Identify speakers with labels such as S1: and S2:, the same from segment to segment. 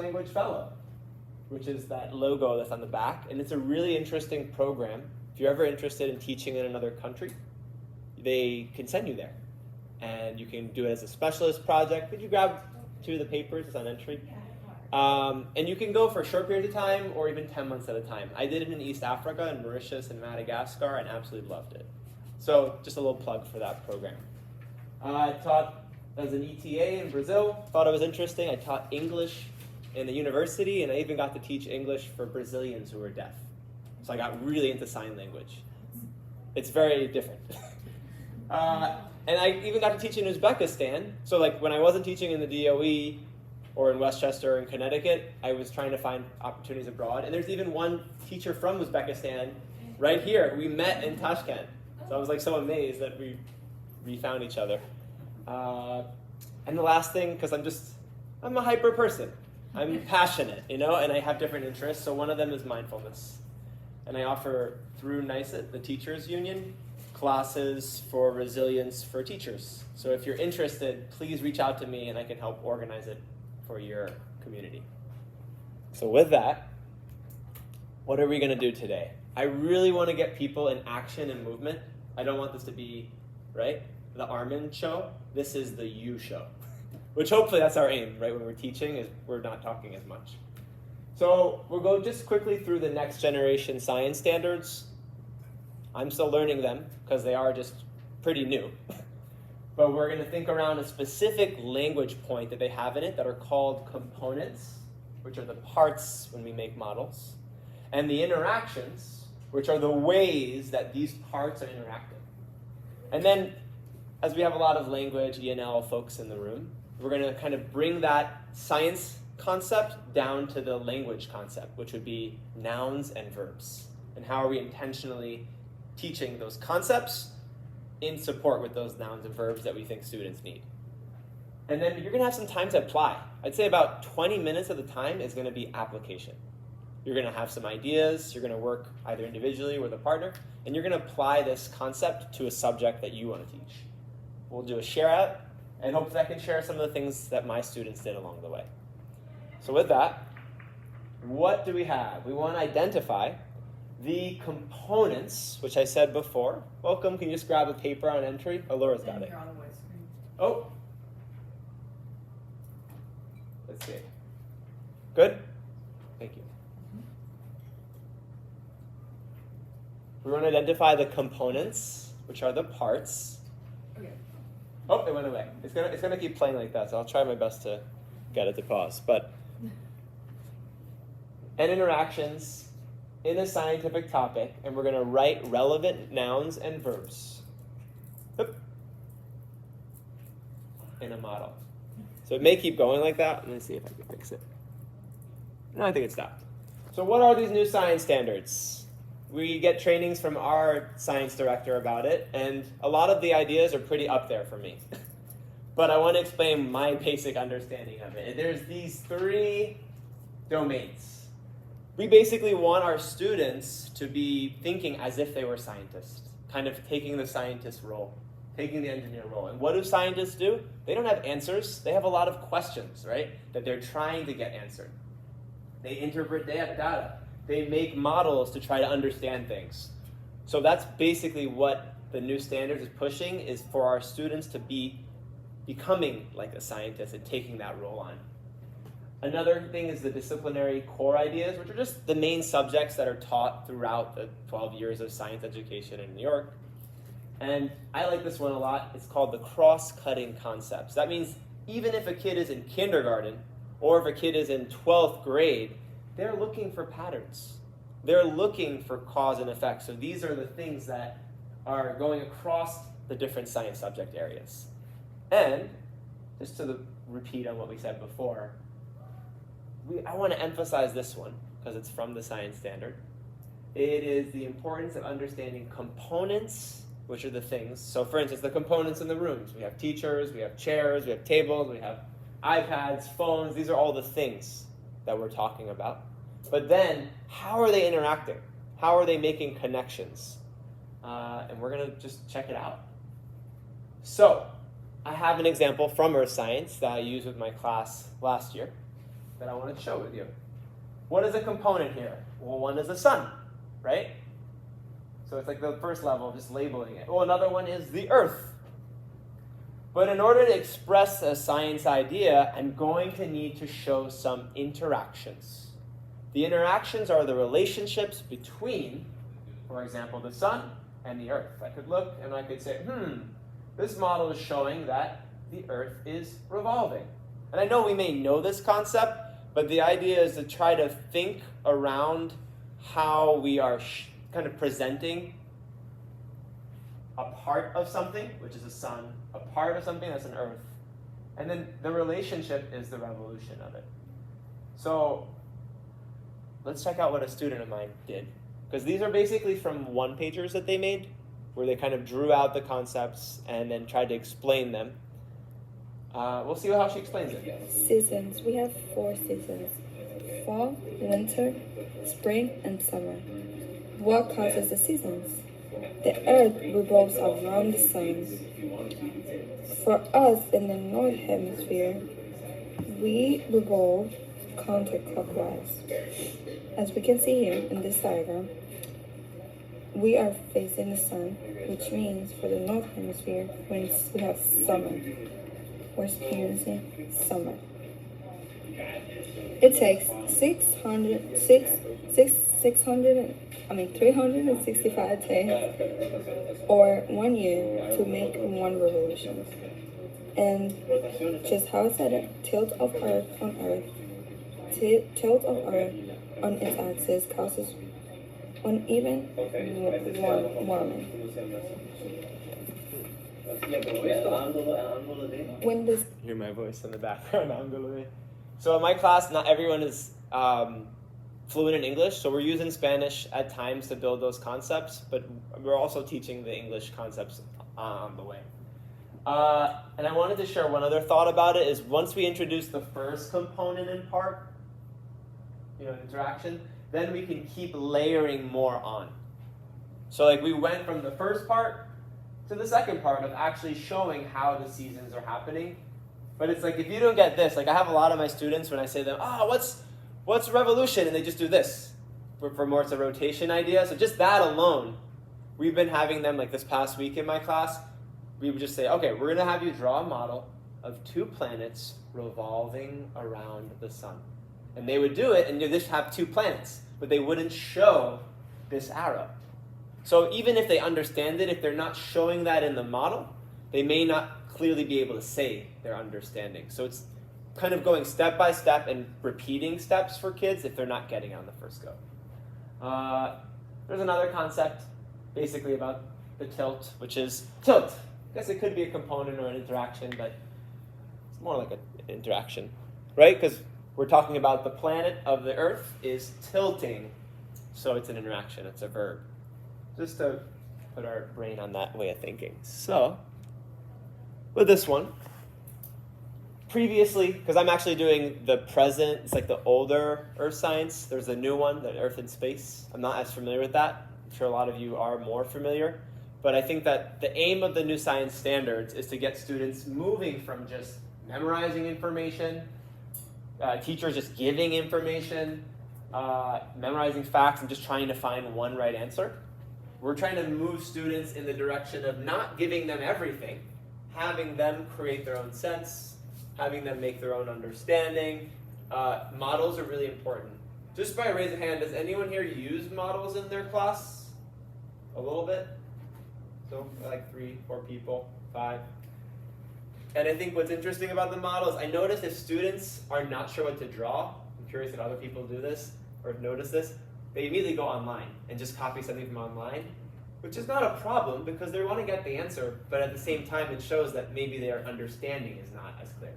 S1: Language Fellow, which is that logo that's on the back. And it's a really interesting program. If you're ever interested in teaching in another country, they can send you there. And you can do it as a specialist project. Could you grab 2 of the papers? It's on entry. And you can go for a short period of time or even 10 months at a time. I did it in East Africa, in Mauritius and Madagascar, and absolutely loved it. So just a little plug for that program. I taught as an ETA in Brazil. Thought it was interesting. I taught English in a university, and I even got to teach English for Brazilians who were deaf. So I got really into sign language. It's very different. And I even got to teach in Uzbekistan. So like when I wasn't teaching in the DOE or in Westchester or in Connecticut, I was trying to find opportunities abroad. And there's even one teacher from Uzbekistan right here. We met in Tashkent. So I was like so amazed that we found each other. And the last thing, because I'm a hyper person. I'm passionate, and I have different interests. So one of them is mindfulness. And I offer through NICET, the Teachers Union, classes for resilience for teachers. So if you're interested, please reach out to me and I can help organize it for your community. So with that, what are we going to do today? I really want to get people in action and movement. I don't want this to be, right, the Armin show. This is the you show, which hopefully that's our aim, right? When we're teaching, is we're not talking as much. So we'll go just quickly through the next generation science standards. I'm still learning them because they are just pretty new. But we're going to think around a specific language point that they have in it that are called components, which are the parts when we make models, and the interactions, which are the ways that these parts are interacting. And then, as we have a lot of language, ENL folks in the room, we're going to kind of bring that science concept down to the language concept, which would be nouns and verbs. And how are we intentionally teaching those concepts in support with those nouns and verbs that we think students need. And then you're going to have some time to apply. I'd say about 20 minutes of the time is going to be application. You're going to have some ideas, you're going to work either individually or with a partner, and you're going to apply this concept to a subject that you want to teach. We'll do a share out, and hopefully I can share some of the things that my students did along the way. So with that, what do we have? We want to identify the components, which I said before. Welcome, can you just grab a paper on entry? Oh, Laura's got it. Oh. Let's see. Good? Thank you. We want to identify the components, which are the parts. Okay. Oh, it went away. It's gonna keep playing like that, so I'll try my best to get it to pause. And interactions in a scientific topic, and we're going to write relevant nouns and verbs in a model. So it may keep going like that. Let me see if I can fix it. No, I think it stopped. So what are these new science standards? We get trainings from our science director about it, and a lot of the ideas are pretty up there for me. But I want to explain my basic understanding of it. There's these 3 domains. We basically want our students to be thinking as if they were scientists, kind of taking the scientist role, taking the engineer role. And what do scientists do? They don't have answers. They have a lot of questions, right, that they're trying to get answered. They interpret data. They make models to try to understand things. So that's basically what the new standards is pushing, is for our students to be becoming like a scientist and taking that role on. Another thing is the disciplinary core ideas, which are just the main subjects that are taught throughout the 12 years of science education in New York. And I like this one a lot. It's called the cross-cutting concepts. That means even if a kid is in kindergarten or if a kid is in 12th grade, they're looking for patterns. They're looking for cause and effect. So these are the things that are going across the different science subject areas. And just to repeat on what we said before, I want to emphasize this one because it's from the science standard. It is the importance of understanding components, which are the things. So for instance, the components in the rooms. We have teachers, we have chairs, we have tables, we have iPads, phones. These are all the things that we're talking about. But then, how are they interacting? How are they making connections? And we're going to just check it out. So, I have an example from Earth Science that I used with my class last year. that I want to show with you. What is a component here? Well, one is the sun, right? So it's like the first level, just labeling it. Well, another one is the earth. But in order to express a science idea, I'm going to need to show some interactions. The interactions are the relationships between, for example, the sun and the earth. I could look and I could say, this model is showing that the earth is revolving. And I know we may know this concept, but the idea is to try to think around how we are kind of presenting a part of something, which is a sun, a part of something that's an earth, and then the relationship is the revolution of it. So let's check out what a student of mine did. Because these are basically from one-pagers that they made, where they kind of drew out the concepts and then tried to explain them. We'll see how she explains it.
S2: Seasons. We have 4 seasons. Fall, winter, spring, and summer. What causes the seasons? The earth revolves around the sun. For us in the north hemisphere, we revolve counterclockwise. As we can see here in this diagram, we are facing the sun, which means for the north hemisphere, we have summer. We're experiencing summer. It takes 365 days or 1 year to make one revolution. And just how it said it, tilt of Earth on its axis causes uneven warming. When this
S1: Hear my voice in the background. So in my class, not everyone is fluent in English, so we're using Spanish at times to build those concepts, but we're also teaching the English concepts on the way. And I wanted to share one other thought about it, is once we introduce the first component and part, interaction, then we can keep layering more on. So like we went from the first part to the second part of actually showing how the seasons are happening. But it's like, if you don't get this, like I have a lot of my students when I say to them, what's revolution? And they just do this. For more, it's a rotation idea. So just that alone, we've been having them, like this past week in my class, we would just say, okay, we're gonna have you draw a model of 2 planets revolving around the sun. And they would do it, and you just have 2 planets, but they wouldn't show this arrow. So even if they understand it, if they're not showing that in the model, they may not clearly be able to say their understanding. So it's kind of going step by step and repeating steps for kids if they're not getting it on the first go. There's another concept basically about the tilt, which is tilt. I guess it could be a component or an interaction, but it's more like an interaction, right? Because we're talking about the planet of the Earth is tilting, so it's an interaction, it's a verb. Just to put our brain on that way of thinking. So, with this one, previously, because I'm actually doing the present, it's like the older Earth science. There's a new one, the Earth in Space. I'm not as familiar with that. I'm sure a lot of you are more familiar. But I think that the aim of the new science standards is to get students moving from just memorizing information, teachers just giving information, memorizing facts, and just trying to find one right answer. We're trying to move students in the direction of not giving them everything, having them create their own sense, having them make their own understanding. Models are really important. Just by raise of hand, does anyone here use models in their class? A little bit? So like 3, 4 people, 5. And I think what's interesting about the model is I notice if students are not sure what to draw, I'm curious if other people do this or have noticed this, they immediately go online and just copy something from online, which is not a problem because they want to get the answer, but at the same time it shows that maybe their understanding is not as clear.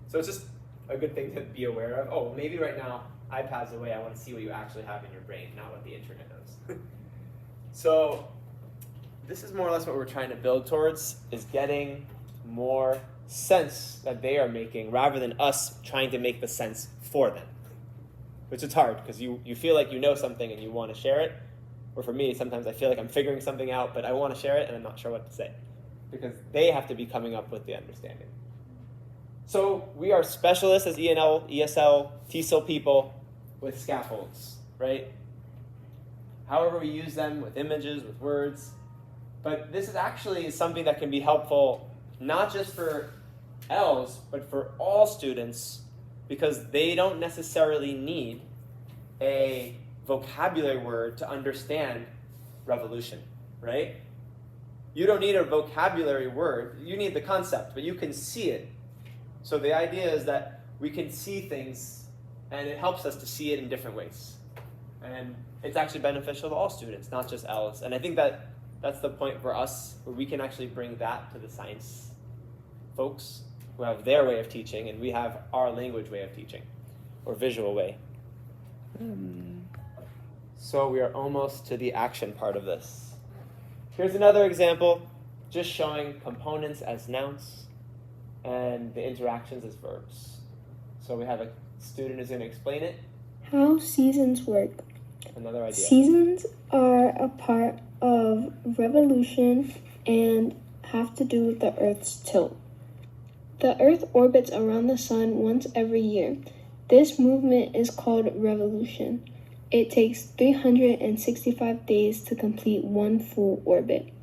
S1: So it's just a good thing to be aware of. Oh, maybe right now iPad's away, I want to see what you actually have in your brain, not what the internet knows. So this is more or less what we're trying to build towards, is getting more sense that they are making rather than us trying to make the sense for them. Which is hard because you feel like you know something and you want to share it. Or for me, sometimes I feel like I'm figuring something out, but I want to share it and I'm not sure what to say. Because they have to be coming up with the understanding. So we are specialists as ENL, ESL, TESOL people with scaffolds, right? However we use them with images, with words. But this is actually something that can be helpful not just for ELs, but for all students, because they don't necessarily need a vocabulary word to understand revolution, right? You don't need a vocabulary word. You need the concept, but you can see it. So the idea is that we can see things, and it helps us to see it in different ways. And it's actually beneficial to all students, not just ELs. And I think that that's the point for us, where we can actually bring that to the science folks who have their way of teaching, and we have our language way of teaching, or visual way. So we are almost to the action part of this. Here's another example, just showing components as nouns and the interactions as verbs. So we have a student who's going to explain it.
S2: How seasons work.
S1: Another idea.
S2: Seasons are a part of revolution and have to do with the Earth's tilt. The Earth orbits around the sun once every year. This movement is called revolution. It takes 365 days to complete one full orbit.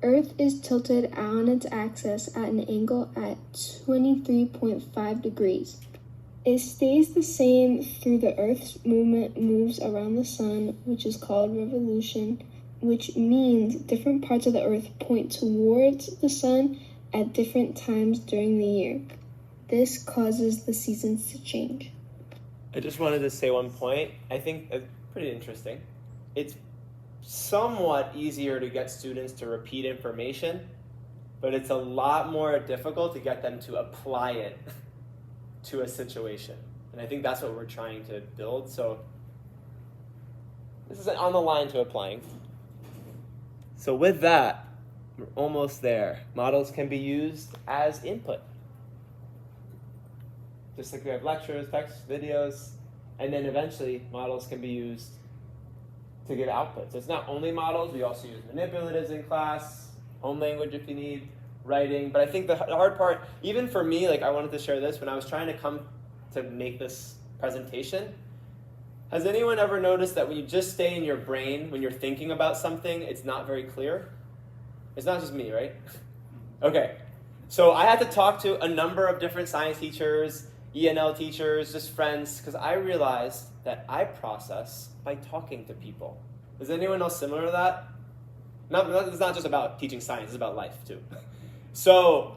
S2: Earth is tilted on its axis at an angle at 23.5 degrees. It stays the same through the Earth's movement moves around the sun, which is called revolution, which means different parts of the Earth point towards the sun at different times during the year. This causes the seasons to change.
S1: I just wanted to say one point. I think it's pretty interesting. It's somewhat easier to get students to repeat information, but it's a lot more difficult to get them to apply it to a situation. And I think that's what we're trying to build. So this is on the line to applying. So with that, we're almost there. Models can be used as input. Just like we have lectures, text, videos, and then eventually models can be used to give output. So it's not only models, we also use manipulatives in class, home language if you need, writing. But I think the hard part, even for me, like I wanted to share this, when I was trying to come to make this presentation, has anyone ever noticed that when you just stay in your brain, when you're thinking about something, it's not very clear? It's not just me, right? Okay. So I had to talk to a number of different science teachers, ENL teachers, just friends, because I realized that I process by talking to people. Is anyone else similar to that? It's not just about teaching science, it's about life too. So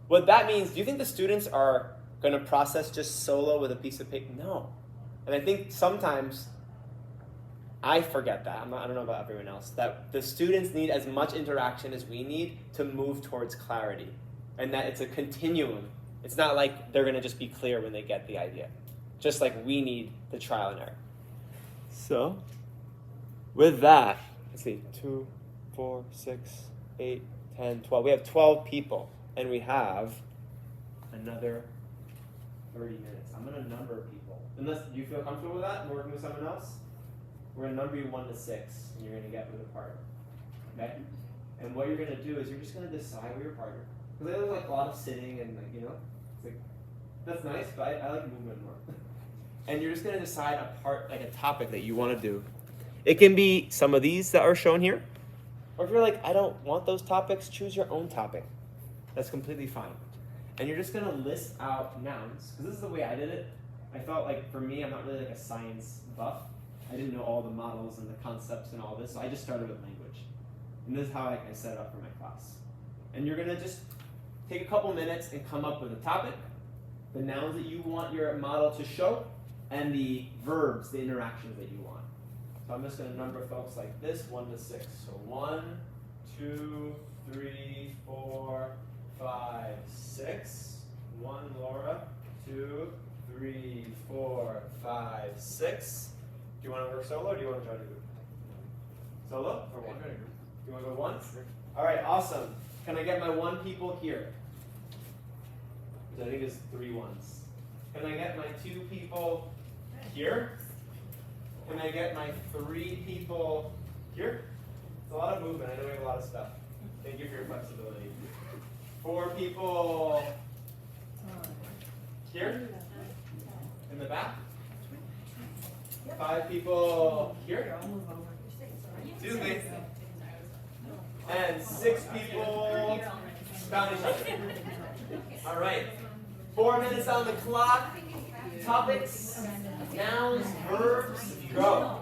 S1: what that means, do you think the students are going to process just solo with a piece of paper? No. And I think sometimes I forget that. I don't know about everyone else, that the students need as much interaction as we need to move towards clarity, and that it's a continuum. It's not like they're going to just be clear when they get the idea, just like we need the trial and error. So with that, let's see, 2, 4, 6, 8, 10, 12. We have 12 people, and we have another 30 minutes. I'm going to number people. Unless you feel comfortable with that, working with someone else, we're going to number you 1 to 6, and you're going to get with a partner. Okay? And what you're going to do is you're just going to decide with your partner. Because there's like a lot of sitting and like, it's like, that's nice, but I like movement more. And you're just going to decide a topic that you want to do. It can be some of these that are shown here. Or if you're like, I don't want those topics, choose your own topic. That's completely fine. And you're just going to list out nouns. Because this is the way I did it. I felt like, for me, I'm not really like a science buff. I didn't know all the models and the concepts and all this, so I just started with language. And this is how I set it up for my class. And you're going to just take a couple minutes and come up with a topic, the nouns that you want your model to show, and the verbs, the interactions that you want. So I'm just going to number folks like this, 1 to 6. So 1, 2, 3, 4, 5, 6. 1, Laura. 2, 3, 4, 5, 6. Do you want to work solo or do you want to join a group? Solo or one? You want to go once? All right, awesome. Can I get my 1 people here? Which I think is 3 ones. Can I get my 2 people here? Can I get my 3 people here? It's a lot of movement. I know we have a lot of stuff. Thank you for your flexibility. 4 people Here? In the back? 5 people here? Excuse me. And 6 people found each other. All right. 4 minutes on the clock. Topics, nouns, verbs, go.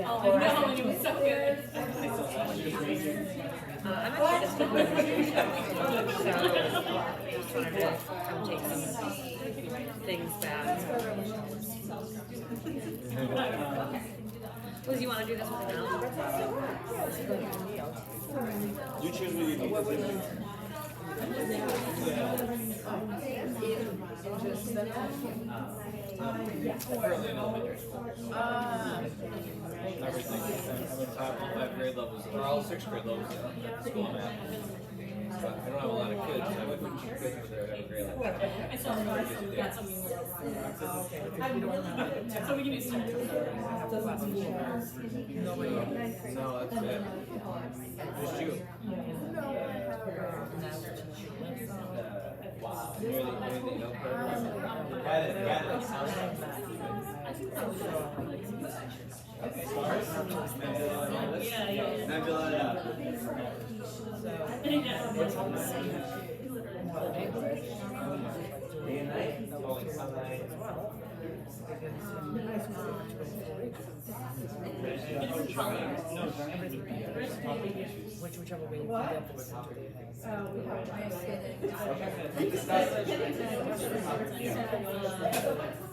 S3: Oh, I know, it was so good.
S4: I'm actually just going to so trying to come take some things back. Well, do you want to do this one now?
S1: You choose what you need.
S5: Everything. All 5 grade levels, or all 6 grade levels at the school I'm at. But I don't have a lot of kids, so I wouldn't keep kids for their grade level.
S3: I saw that's something so we can do some.
S5: No, that's it. Just you.
S1: Wow.
S5: You're the young person.
S1: Got it. Stars? Nebula. Day and night? Falling sunlight.
S4: Whichever way you get this.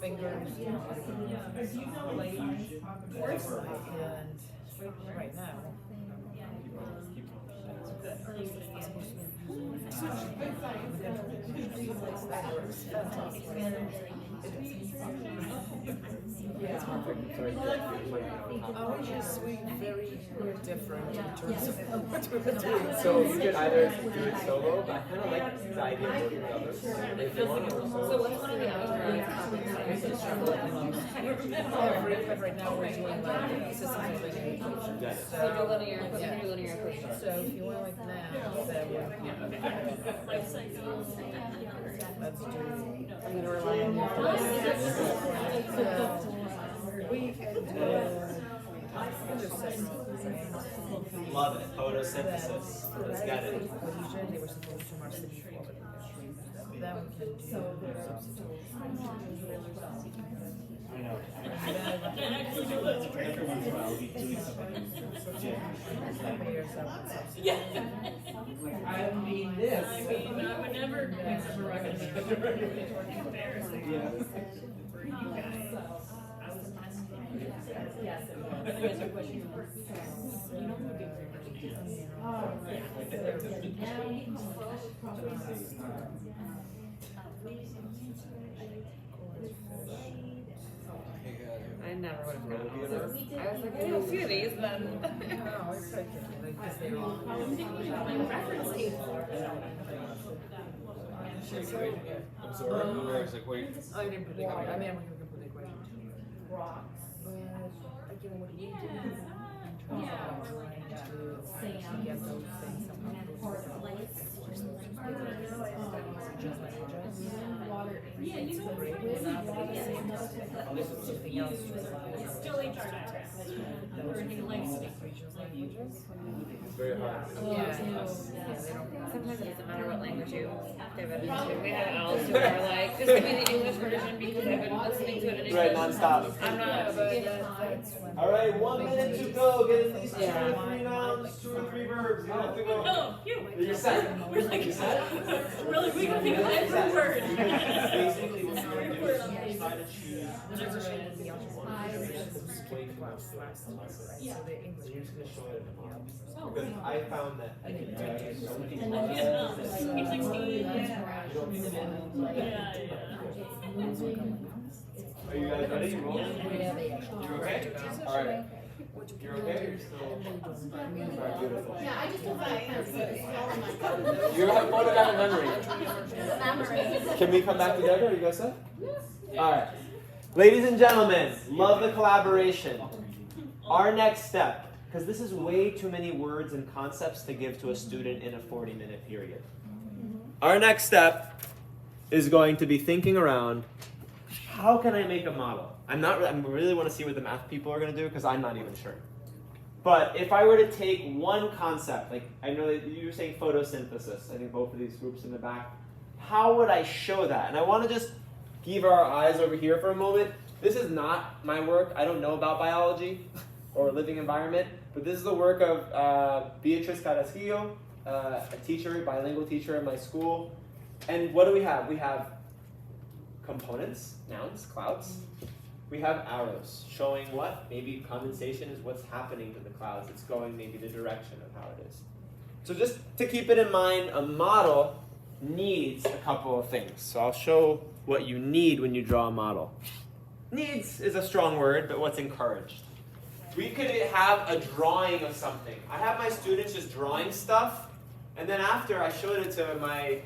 S4: Fingers. And right now. Ours is very different in terms of what we've been doing.
S1: So you could either do it solo, but I kind of like the idea of working with others. If you want to work solo.
S4: So what's one of the other topics? Right now we're doing like systems of education.
S1: Got it.
S4: So linear, linear equation. So if you want like now, then let's do. I'm gonna rely on we can do.
S1: Love it. Photosynthesis. Let's get it.
S4: Usually they were supposed to march the default. Then we can do
S6: I know. Everyone's will be doing something.
S3: Yeah.
S6: I mean this.
S3: I mean, I would never, except for recommend. Embarrassing. For you guys. Yes.
S4: I never would have gotten all those. I was like, I do a few of these, then.
S3: Reference table.
S5: Absorb, where it's like, wait.
S4: I didn't put the equation. I mean, I'm going to put the equation. But again, what do you do? To get those things
S3: Yeah, you know,
S4: something else.
S3: it's still HR tax. Or anything like
S1: It's very hard.
S4: Sometimes it doesn't matter what language you give it into. We had owls who are like, just give me the English version because I've been listening to it in English.
S1: Right, non-stop.
S4: I'm not,
S1: All right, 1 minute to go. Get at least 2 or 3 nouns, 2 or 3 verbs. You don't have to go.
S3: Oh, you.
S1: You're set.
S3: We're like,
S1: You're set.
S3: really, we can think of every word.
S1: Basically, what you're going to do is you try to choose. Because I found that I can do so many Are you guys ready? You rolling? You okay? All right. You're okay? You're still. All right, beautiful.
S7: Yeah, I just don't have
S1: You have photographic memory. Can we come back together? Are you guys set? All right. Ladies and gentlemen, love the collaboration. Our next step, because this is way too many words and concepts to give to a student in a 40-minute period. Our next step is going to be thinking around, how can I make a model? I really want to see what the math people are going to do because I'm not even sure. But if I were to take one concept, like I know that you were saying photosynthesis, I think both of these groups in the back, how would I show that? And I want to just give our eyes over here for a moment. This is not my work. I don't know about biology or living environment, but this is the work of Beatriz Carrasquillo, a teacher, bilingual teacher in my school. And what do we have? We have components, nouns, clouds. We have arrows showing what? Maybe condensation is what's happening to the clouds. It's going maybe the direction of how it is. So just to keep it in mind, a model needs a couple of things. So I'll show what you need when you draw a model. Needs is a strong word, but what's encouraged? We could have a drawing of something. I have my students just drawing stuff, and then after I showed it to my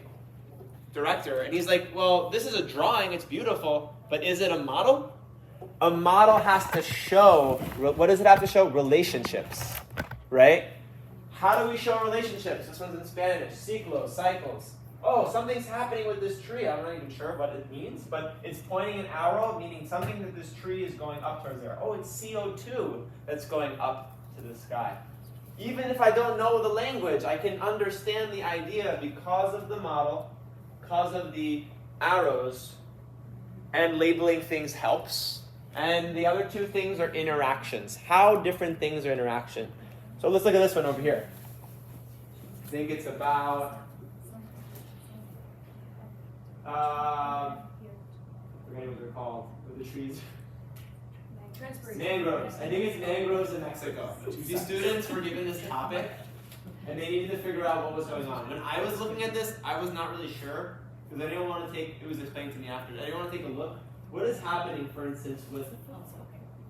S1: director, and he's like, well, this is a drawing, it's beautiful, but is it a model? A model has to show, what does it have to show? Relationships, right? How do we show relationships? This one's in Spanish, ciclos, cycles. Oh, something's happening with this tree. I'm not even sure what it means, but it's pointing an arrow, meaning something that this tree is going up towards there. Oh, it's CO2 that's going up to the sky. Even if I don't know the language, I can understand the idea because of the model, because of the arrows, and labeling things helps. And the other two things are interactions. How different things are interaction. So let's look at this one over here. I think it's about forgetting what they're called, with the trees. Mangroves. I think it's mangroves in Mexico. These students were given this topic, and they needed to figure out what was going on. When I was looking at this, I was not really sure, because I didn't want to take, it was explained to me after, I didn't want to take a look. What is happening, for instance, with,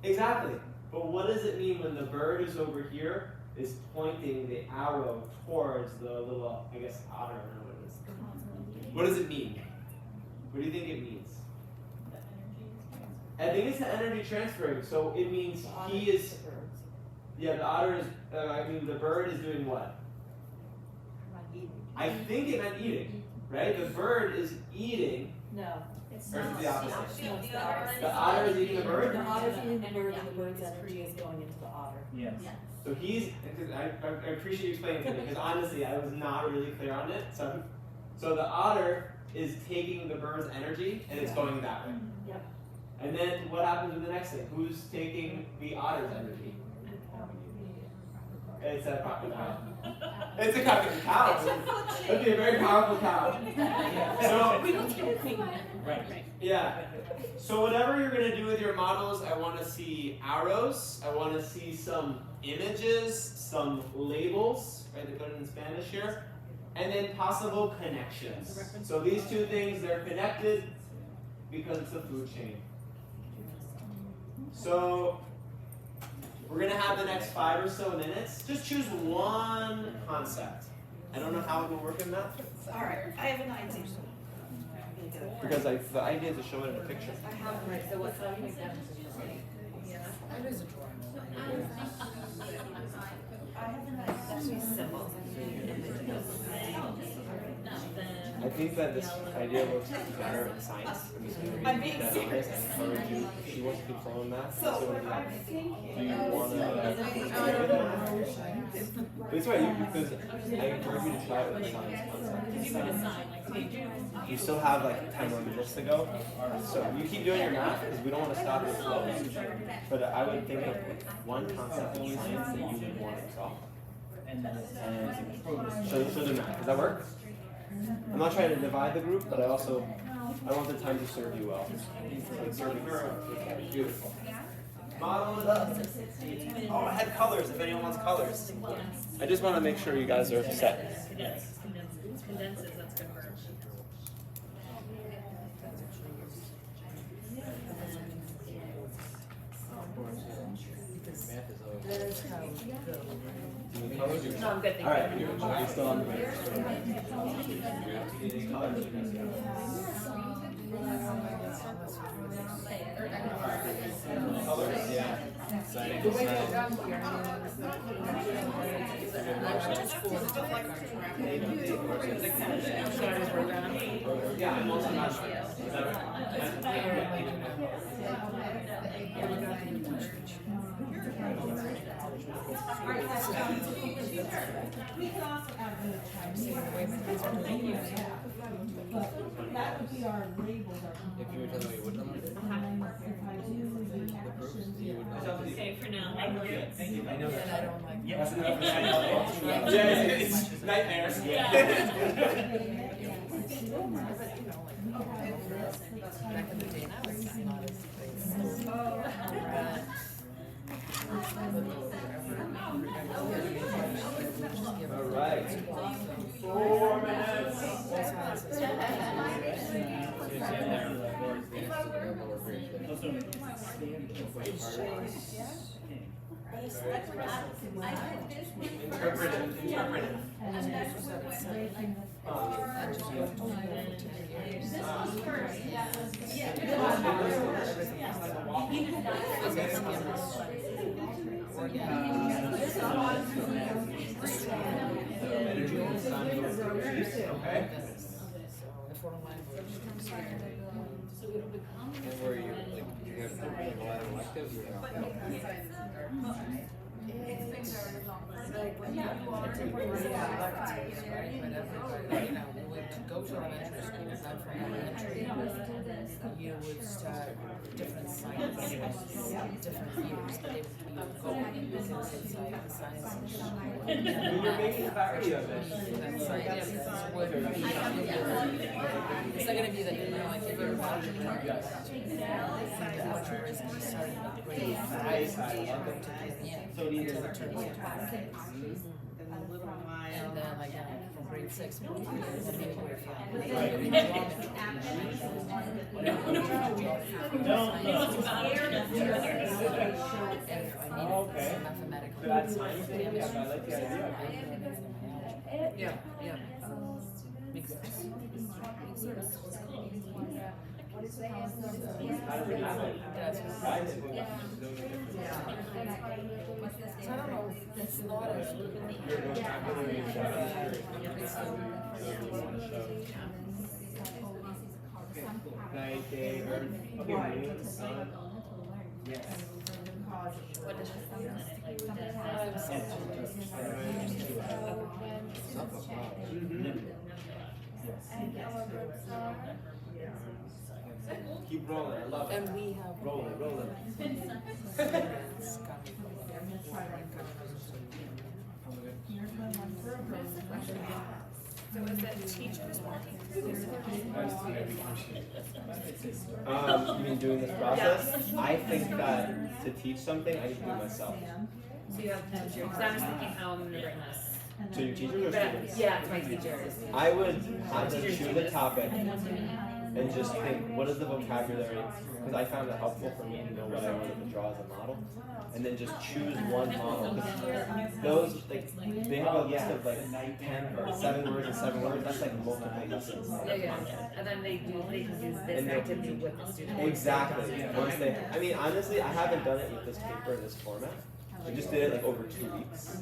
S1: exactly, but what does it mean when the bird is over here, is pointing the arrow towards the little, I guess, otter, I don't know what it is. What does it mean? What do you think it means? I think it's the energy transferring. So it means he is. Yeah, the otter is. The bird is doing what? I think it meant eating, right? The bird is eating.
S7: No, it's
S1: Or is it
S7: not.
S1: the opposite?
S7: No, it's the otter.
S1: The otter is eating the bird.
S7: The otter's eating the bird, and the bird's energy is going into the otter.
S6: Yes.
S1: So he's. I appreciate you explaining to me because honestly, I was not really clear on it. So the otter is taking the bird's energy and it's going that way.
S7: Yep.
S1: And then what happens with the next thing? Who's taking the otter's energy? It's a crocodile. It's a cow. It'd be a very powerful cow. So,
S6: Right.
S1: yeah. So whatever you're going to do with your models, I want to see arrows. I want to see some images, some labels, right? They put it in Spanish here. And then possible connections. So these two things, they're connected because it's a food chain. So we're going to have the next 5 or so minutes. Just choose one concept. I don't know how it will work in math.
S7: All right, I have an idea.
S1: Because the idea is to show it in a picture.
S4: I have, right, so what's that? Yeah. That is a drawing.
S7: I have an idea.
S4: Symbols.
S1: I think that this idea works better in science. I'm just going to
S7: I'm
S1: be
S7: being
S1: dead
S7: serious.
S1: honest. I encourage you. If she wants to keep following math,
S7: So
S1: so
S7: what
S1: do
S7: I'm
S1: you
S7: thinking
S1: want to? But it's right, because I encourage you to try it with a science concept. You still have like 10 more minutes to go. So you keep doing your math because we don't want to stop your flow. But I would think of one concept in science that you would want to solve.
S6: And then
S1: And show the math. Does that work? I'm not trying to divide the group, but I want the time to serve you well. Like serving yourself. Beautiful. Model it up. Oh, I had colors if anyone wants colors. I just want to make sure you guys are set.
S4: Condenses, that's good word.
S5: Math is always.
S4: No, I'm good, thank you.
S1: Alright, you're still on the way. Colors.
S5: Colors, yeah. Exciting.
S1: Yeah, I'm also not sure.
S8: That would be our labels, our.
S5: If you were telling me what number it is,
S8: If I do the actions,
S5: you would know.
S3: Okay, for now, thank you.
S1: Thank you. I know that.
S6: Yes.
S1: Yeah, it's nightmares.
S8: yeah.
S4: Back in the day, now it's not as
S1: All right. 4 minutes. Interpret it. Okay.
S5: And where you like you have a lot of electives or
S9: Go to elementary school, then from elementary, you would start different science, different years, but they would go because it's like the sciences.
S1: You're making clarity of it.
S9: And sciences would be, it's not gonna be that, you know, like if you're watching the algebra is gonna start in grade 5, and go to grade,
S1: So it either-
S9: and then like from grade 6, maybe we're
S1: Okay.
S9: mathematical.
S1: That's science. Yeah, I like the idea.
S9: Yeah, yeah. Makes sense.
S1: How does it happen?
S9: That's
S1: Guys,
S9: So I don't know, it's a lot of.
S1: you're going back to the Night, day, earth. Okay, moon, sun. Yes.
S4: What does
S1: Keep rolling. I love it.
S9: And we have.
S1: Rolling, rolling.
S3: So is that teachers walking through this?
S1: You mean doing this process? I think that to teach something, I need to do it myself.
S4: So you have teachers, because I was thinking how I'm gonna bring this.
S1: To your teachers or students?
S4: Yeah, to my teachers.
S1: I would have them choose a topic and just think, what is the vocabulary? Because I found it helpful for me to know what I wanted to draw as a model. And then just choose one model. Because those, like, they have a list of like 10 or 7 words and 7 words. That's like multiple lessons.
S4: Yeah. And then they can use this
S1: And they-
S4: activity with the students.
S1: Exactly. Once they, I mean, honestly, I haven't done it with this paper in this format. We just did it like over 2 weeks,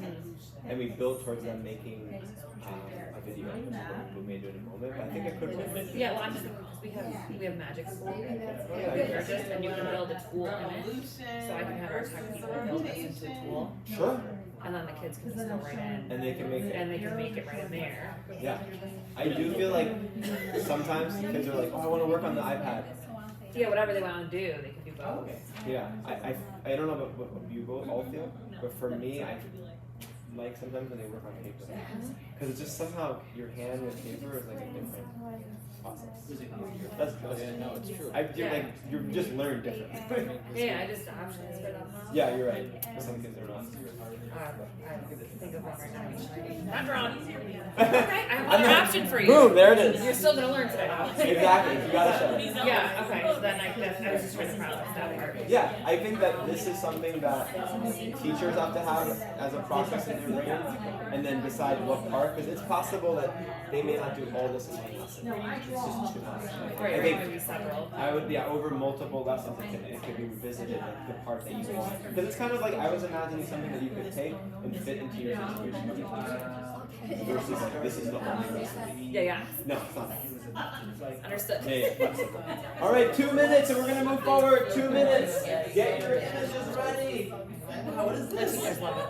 S1: and we built towards them making a video, which we'll made it in a moment. But I think it could work.
S4: Yeah, well, I'm just we have magic school, and you can build a tool in it. So I can have our tech people build this into a tool,
S1: Sure.
S4: and then the kids can just go right in,
S1: And they can make it.
S4: and they can make it right in there.
S1: Yeah. I do feel like sometimes kids are like, oh, I want to work on the iPad.
S4: Yeah, whatever they want to do, they can do both.
S1: Yeah. I don't know about what you both all feel, but for me, I like sometimes when they work on paper. Because it's just somehow your hand with paper is like a different process. That's
S5: no, it's true.
S1: you just learn different.
S4: Yeah, I just options for them now.
S1: Yeah, you're right. For some kids are not.
S4: I think of one right now. Not drawn. I have another option for you.
S1: Boom, there it is.
S4: You're still gonna learn today.
S1: Exactly. You gotta show it.
S4: Yeah. Okay. So then I was just trying to process that part.
S1: Yeah, I think that this is something that teachers have to have as a process in get their brains and then decide what part, because it's possible that they may not do all this in one lesson. It's just too much.
S4: Right,
S1: I
S4: or
S1: think
S4: maybe several.
S1: I would, over multiple lessons, it could be revisited, like the part that you want. Because it's kind of like, I was imagining something that you could take and fit into your situation. Versus like, this is the only lesson.
S4: Yeah.
S1: No, it's not that.
S4: Understood.
S1: Yeah, flexible. All right, 2 minutes, and we're gonna move forward. 2 minutes. Get your images ready. What is
S4: My
S1: this?
S4: teachers love it.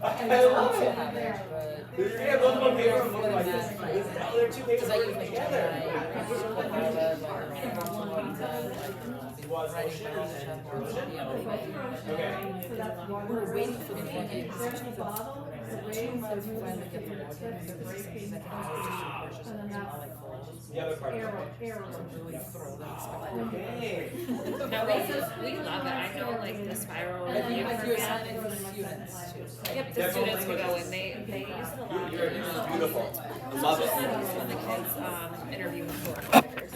S1: I love it. Yeah, both of them here are more like this. They're two things
S9: Because I
S1: working
S9: use
S1: together. Okay.
S9: We're waiting for the plugins to finally get the login.
S1: The other part.
S9: Really throw that
S1: Okay.
S4: No, we love it. I know like the spiral
S9: And
S4: review
S9: then if you're
S4: program.
S9: assigning for the students too.
S4: Yep, the students will go and they use it a lot.
S1: This is beautiful. I love it.
S4: When the kids interview with foreign workers.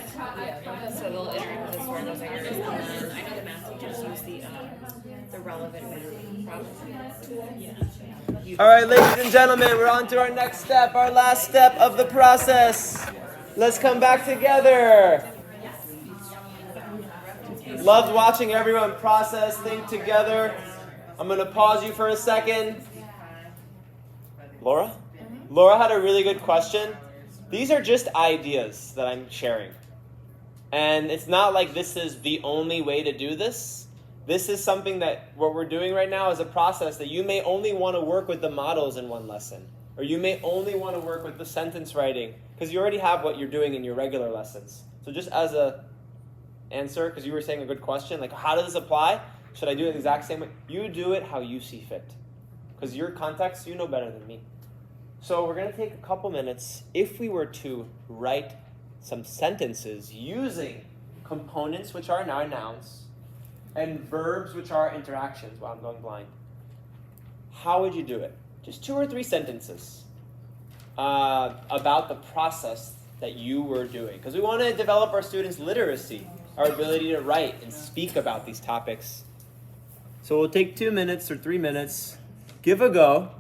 S4: So they'll interview with the foreign workers. And I know the math teachers use the relevant math problem.
S1: All right, ladies and gentlemen, we're on to our next step, our last step of the process. Let's come back together. Loved watching everyone process, think together. I'm going to pause you for a second. Laura? Laura had a really good question. These are just ideas that I'm sharing. And it's not like this is the only way to do this. This is something that what we're doing right now is a process that you may only want to work with the models in one lesson. Or you may only want to work with the sentence writing because you already have what you're doing in your regular lessons. So just as a answer, because you were saying a good question, like how does this apply? Should I do it the exact same way? You do it how you see fit. Because your context, you know better than me. So we're going to take a couple minutes. If we were to write some sentences using components, which are now nouns, and verbs, which are interactions, wow, I'm going blind. How would you do it? Just 2 or 3 sentences about the process that you were doing. Because we want to develop our students' literacy, our ability to write and speak about these topics. So we'll take 2 minutes or 3 minutes, give a go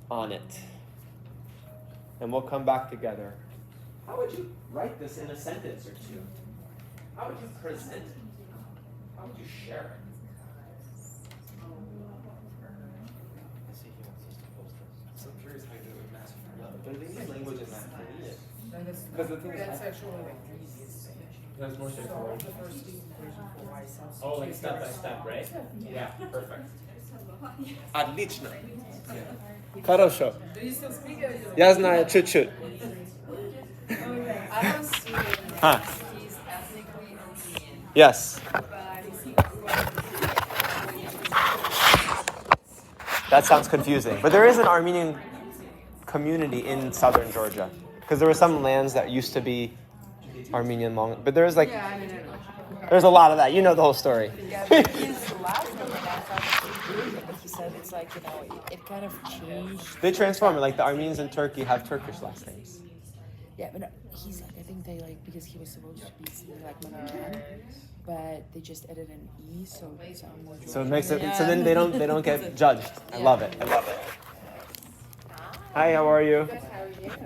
S1: on it. And we'll come back together. How would you write this in a sentence or 2? How would you present it? How would you share it? I see he wants us to post this. So I'm curious how you do it with math. But they use language in math. Because the thing is,
S9: That's actually like the easiest thing.
S1: that's more straightforward.
S9: The first equation for y sounds.
S1: Oh, like step by step, right? Yeah, perfect. Отлично. Хорошо.
S9: Do you still speak it?
S1: Я знаю чуть-чуть.
S9: I have a student.
S1: Huh.
S9: He's ethnically Armenian,
S1: Yes.
S9: but he's
S1: That sounds confusing. But there is an Armenian community in southern Georgia. Because there were some lands that used to be Armenian long. But there's like,
S9: yeah, I mean, I know.
S1: there's a lot of that. You know the whole story.
S9: Yeah, but his last name, but he said it's like, you know, it kind of changed.
S1: They transform it. Like the Armenians in Turkey have Turkish last names.
S9: Yeah, but no, he's like, I think they like, because he was supposed to be something like Manhattan, but they just added an E, so it sounds more
S1: So it makes it.
S9: Georgian.
S1: So then they don't get judged. I love it. I love it. Hi, how are you?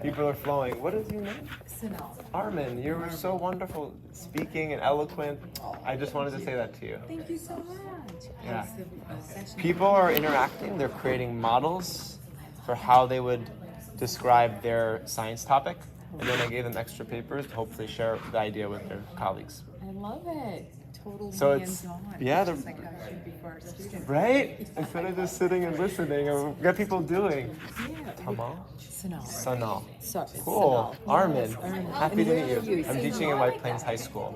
S1: People are flowing. What is your name?
S9: Sanal.
S1: Armin, you were so wonderful speaking and eloquent. I just wanted to say that to you.
S9: Thank you so much.
S1: Yeah. People are interacting. They're creating models for how they would describe their science topic. And then I gave them extra papers to hopefully share the idea with their colleagues.
S9: I love it. Totally
S1: So it's, yeah,
S9: It's
S1: the,
S9: like how it should be for our students.
S1: right? Instead of just sitting and listening, or get people doing. Tamal?
S9: Sanal.
S1: Sanal.
S9: Sorry.
S1: Cool. Armin.
S9: Armin.
S1: Happy to
S9: And
S1: meet
S9: where are
S1: you.
S9: you?
S1: I'm teaching in White Plains High School.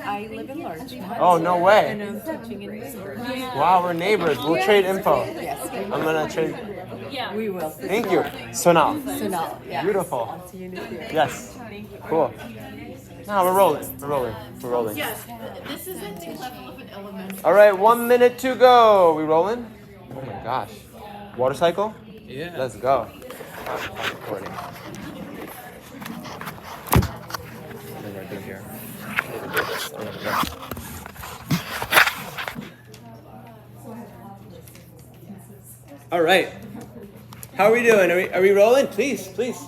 S9: I live in Larchmont.
S1: Oh, no way.
S9: And I'm teaching in Pittsburgh.
S1: Wow, we're neighbors. We'll trade info.
S9: Yes,
S1: I'm gonna trade.
S9: we will.
S1: Thank you. Sonal.
S9: Sanal. Yeah.
S1: Beautiful.
S9: I'll see you in a few.
S1: Yes. Cool. No, we're rolling. We're rolling. We're rolling.
S3: Yes, this isn't the level of an elementary.
S1: All right, 1 minute to go. We rolling? Oh my gosh. Water cycle?
S5: Yeah.
S1: Let's go. I'm recording. What do I do here? I'm gonna do this. I'm gonna do this. All right. How are we doing? Are we rolling? Please, please.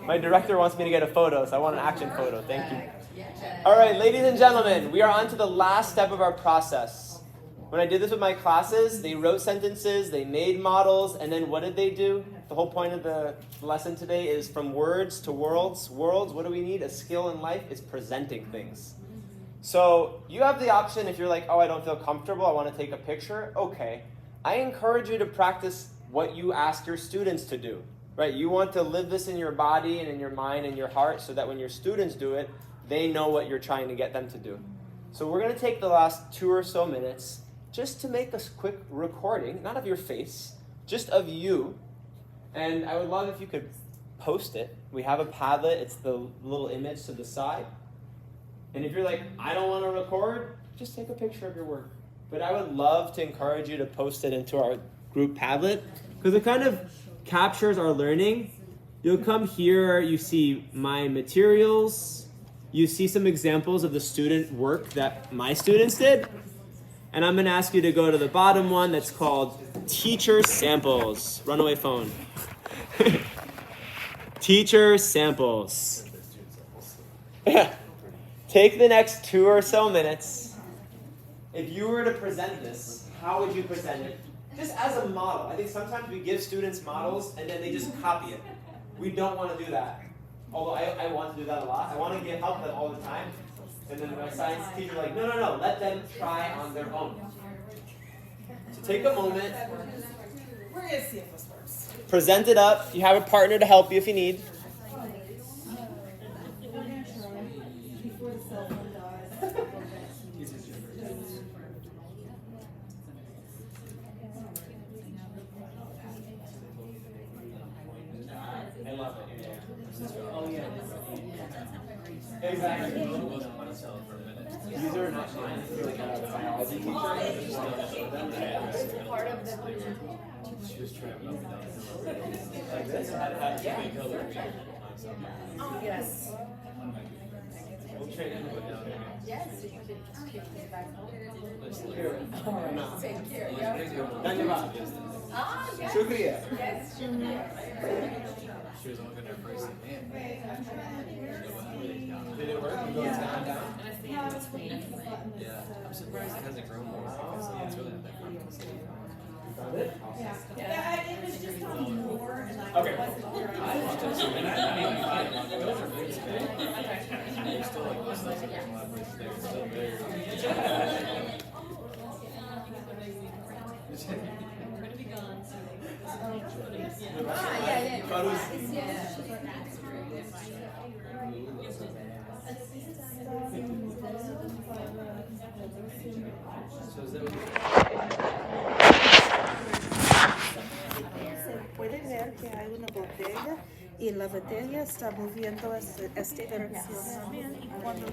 S1: My director wants me to get a photo, so I want an action photo. Thank you. All right, ladies and gentlemen, we are on to the last step of our process. When I did this with my classes, they wrote sentences, they made models, and then what did they do? The whole point of the lesson today is from words to worlds. Worlds, what do we need? A skill in life is presenting things. So you have the option if you're like, oh, I don't feel comfortable, I want to take a picture. Okay. I encourage you to practice what you ask your students to do. Right? You want to live this in your body and in your mind and your heart so that when your students do it, they know what you're trying to get them to do. So we're going to take the last 2 or so minutes just to make a quick recording, not of your face, just of you. And I would love if you could post it. We have a Padlet. It's the little image to the side. And if you're like, I don't want to record, just take a picture of your work. But I would love to encourage you to post it into our group Padlet because it kind of captures our learning. You'll come here, you see my materials, you see some examples of the student work that my students did. And I'm going to ask you to go to the bottom one that's called Teacher Samples. Runaway phone. Teacher Samples. Take the next 2 or so minutes. If you were to present this, how would you present it? Just as a model. I think sometimes we give students models and then they just copy it. We don't want to do that. Although I want to do that a lot. I want to help them all the time. And then my science teacher is like, no, let them try on their own. So take a moment.
S7: We're going to see if this works.
S1: Present it up. You have a partner to help you if you need.
S8: Before the cell phone dies.
S1: I love it.
S6: Oh, yeah.
S1: Exactly.
S5: It wasn't myself for a minute.
S1: These are not mine. These are like a biology teacher.
S4: Part of the
S5: She was trapped up
S1: Like this?
S4: yes.
S1: We'll train him.
S4: Yes, so you can keep it back home.
S1: Thank you.
S5: Dhanyavad.
S4: Ah, yes.
S1: Shukriya.
S4: Yes.
S5: She was looking at her first and
S1: Did it work? You go down.
S5: yeah, I'm surprised it hasn't grown more. It's really not that complicated.
S7: Yeah, it was just on more, and I
S1: Okay.
S7: wasn't sure.
S5: I watched it, so then those are big today. They're still like this, like there's a lot of places there, it's still very.
S10: Se puede ver que hay una botella y la botella está moviendo esta dirección también. Y cuando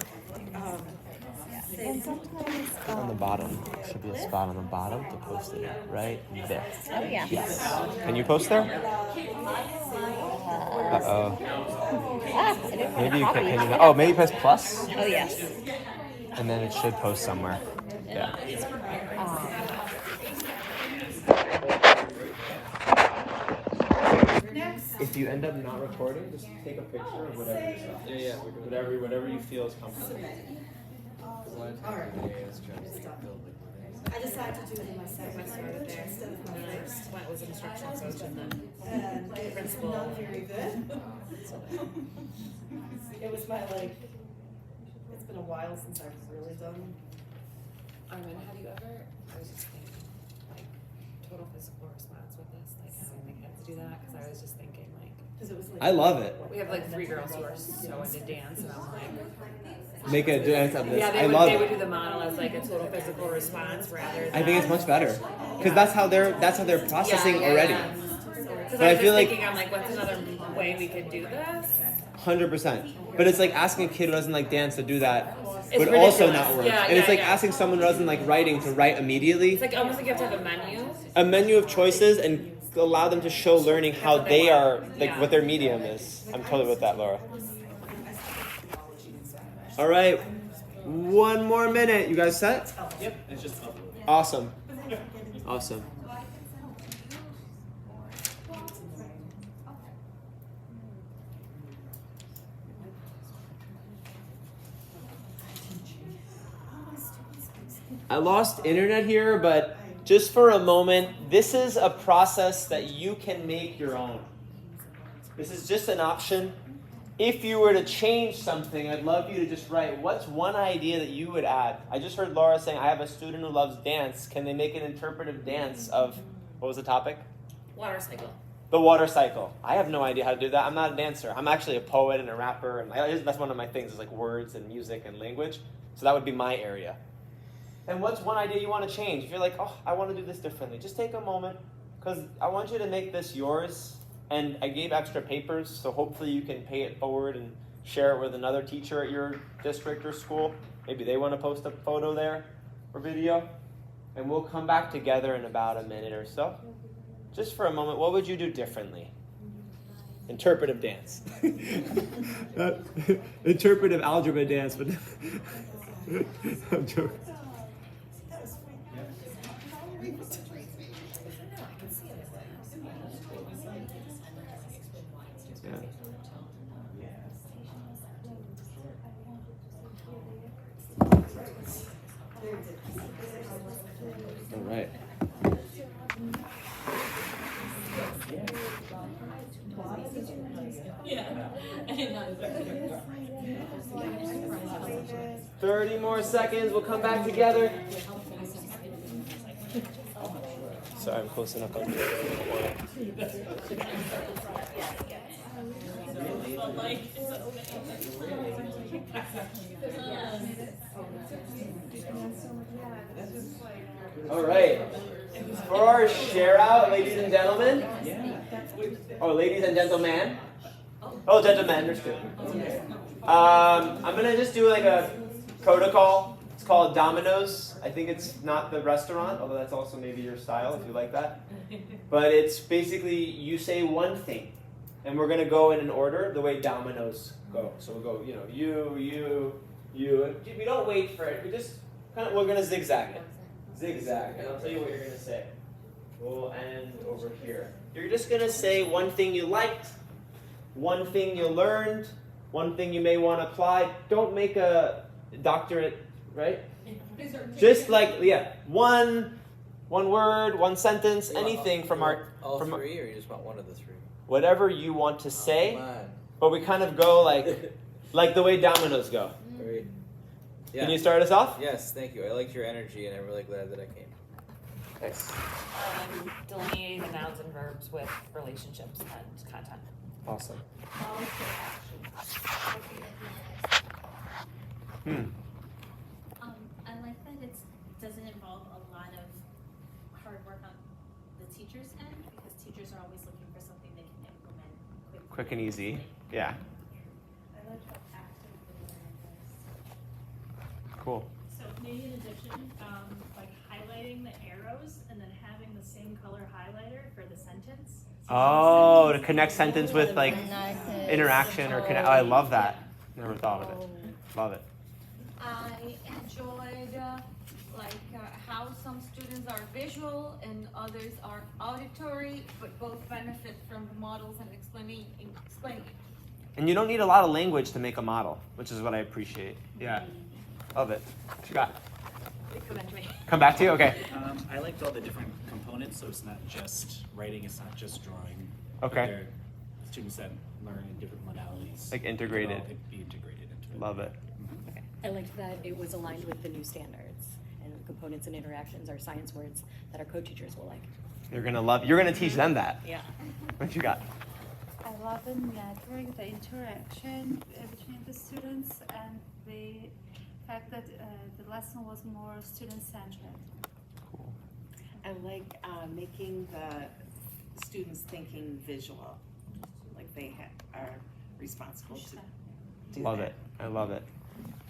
S1: On the bottom. Should be a spot on the bottom to post it. Right there.
S4: Oh yeah.
S1: Yes. Can you post there? Uh-oh. Maybe you can. Can you, oh, maybe press plus?
S4: Oh yes.
S1: And then it should post somewhere. Yeah. If you end up not recording, just take a picture of whatever you saw.
S5: Yeah.
S1: Whatever you feel is comfortable.
S7: I decided to do it in my second language instead of my first.
S4: Went with instruction coach and then
S7: And it was not very good. It was my, like, it's been a while since I've really done.
S4: Armin, have you ever, I was just thinking, like, total physical response with this, like, having the kids do that, because I was just thinking, like,
S7: Because it was like.
S1: I love it.
S4: we have like 3 girls who are so into dance, and I'm like,
S1: Make a dance of this.
S4: yeah,
S1: I love
S4: they would
S1: it.
S4: do the model as like a total physical response rather than.
S1: I think it's much better because that's how they're processing already.
S4: Because
S1: But I
S4: I was
S1: feel
S4: just
S1: like-
S4: thinking, I'm like, what's another way we could do this?
S1: 100%. But it's like asking a kid who doesn't like dance to do that,
S4: It's
S1: but also
S4: ridiculous.
S1: not work.
S4: Yeah,
S1: And it's
S4: yeah,
S1: like
S4: yeah.
S1: asking someone who doesn't like writing to write immediately.
S4: It's like almost like you have to have a menu.
S1: A menu of choices and allow them to show learning how they are, like
S4: Yeah.
S1: what their medium is. I'm totally with that, Laura. All right, 1 more minute. You guys set?
S6: Yep, it's just uploading.
S1: Awesome. Awesome. I lost internet here, but just for a moment, this is a process that you can make your own. This is just an option. If you were to change something, I'd love you to just write, what's one idea that you would add? I just heard Laura saying, I have a student who loves dance. Can they make an interpretive dance of, what was the topic?
S4: Water cycle.
S1: The water cycle. I have no idea how to do that. I'm not a dancer. I'm actually a poet and a rapper, and that's one of my things, is like words and music and language. So that would be my area. And what's one idea you want to change? If you're like, oh, I want to do this differently, just take a moment, because I want you to make this yours. And I gave extra papers, so hopefully you can pay it forward and share it with another teacher at your district or school. Maybe they want to post a photo there or video. And we'll come back together in about a minute or so. Just for a moment, what would you do differently? Interpretive dance. Interpretive algebra dance, but I'm joking. All right.
S3: Yeah.
S1: 30 more seconds. We'll come back together. Sorry, I'm close enough on All right. For our share out, ladies and gentlemen. Oh, ladies and gentlemen. Oh, gentlemen, understood. I'm gonna just do like a protocol. It's called Domino's. I think it's not the restaurant, although that's also maybe your style if you like that. But it's basically you say one thing, and we're gonna go in an order the way dominoes go. So we'll go, you. We don't wait for it. We're gonna zigzag it. Zigzag, and I'll tell you what you're gonna say. We'll end over here. You're just gonna say one thing you liked, one thing you learned, one thing you may want to apply. Don't make a doctorate, right? Just like, one word, one sentence, anything from our...
S5: All three, or you just want one of the three?
S1: Whatever you want to say,
S5: Come on.
S1: but we kind of go like the way dominoes go.
S5: Great. Yeah.
S1: Can you start us off?
S5: Yes, thank you. I liked your energy, and I'm really glad that I came.
S1: Thanks.
S4: Delineating the nouns and verbs with relationships and content.
S1: Awesome.
S11: I like that it doesn't involve a lot of hard work on the teacher's end, because teachers are always looking for something they can implement quickly.
S1: Quick and easy. Yeah.
S11: I like how active the learning is.
S1: Cool.
S3: So maybe in addition, like highlighting the arrows and then having the same color highlighter for the sentence.
S1: Oh, to connect sentence with like interaction or connect. Oh, I love that. Never thought of it. Love it.
S12: I enjoyed how some students are visual and others are auditory, but both benefit from the models and explaining.
S1: And you don't need a lot of language to make a model, which is what I appreciate. Yeah. Love it. What you got?
S4: Come back to me.
S1: Come back to you? Okay.
S6: I liked all the different components, so it's not just writing, it's not just drawing.
S1: Okay.
S6: They're students that learn in different modalities.
S1: Like integrated.
S6: They'll all be integrated into it.
S1: Love it.
S13: I liked that it was aligned with the new standards, and the components and interactions are science words that our co-teachers will like.
S1: You're gonna teach them that.
S13: Yeah.
S1: What you got?
S14: I love the network, the interaction between the students, and the fact that the lesson was more student-centered.
S1: Cool.
S9: I like making the students thinking visual, like they are responsible to do
S1: Love
S9: that.
S1: it. I love it.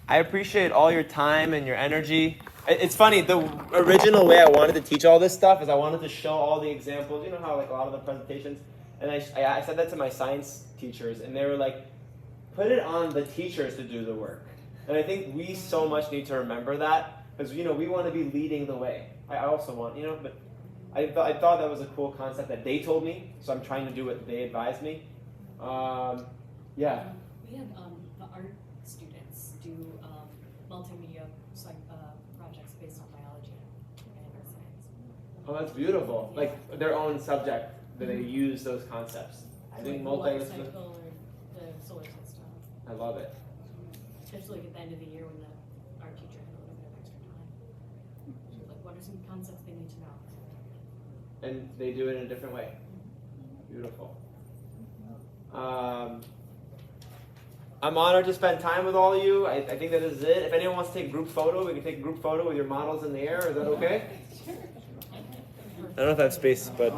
S1: I appreciate all your time and your energy. It's funny, the original way I wanted to teach all this stuff is I wanted to show all the examples. You know how like a lot of the presentations, and I said that to my science teachers, and they were like, put it on the teachers to do the work. And I think we so much need to remember that, because we want to be leading the way. I also want, but I thought that was a cool concept that they told me, so I'm trying to do what they advised me. Yeah.
S15: We had the art students do multimedia projects based on biology.
S1: Oh, that's beautiful. Like their own subject that they use those concepts. I think
S13: Life
S1: multi-disciplinary.
S13: cycle or the solar system,
S1: I love it.
S13: especially at the end of the year when our teacher had a little bit of extra time. She was like, what are some concepts they need to know?
S1: And they do it in a different way. Beautiful. I'm honored to spend time with all of you. I think that is it. If anyone wants to take a group photo, we can take a group photo with your models in the air. Is that okay? I don't know if I have space, but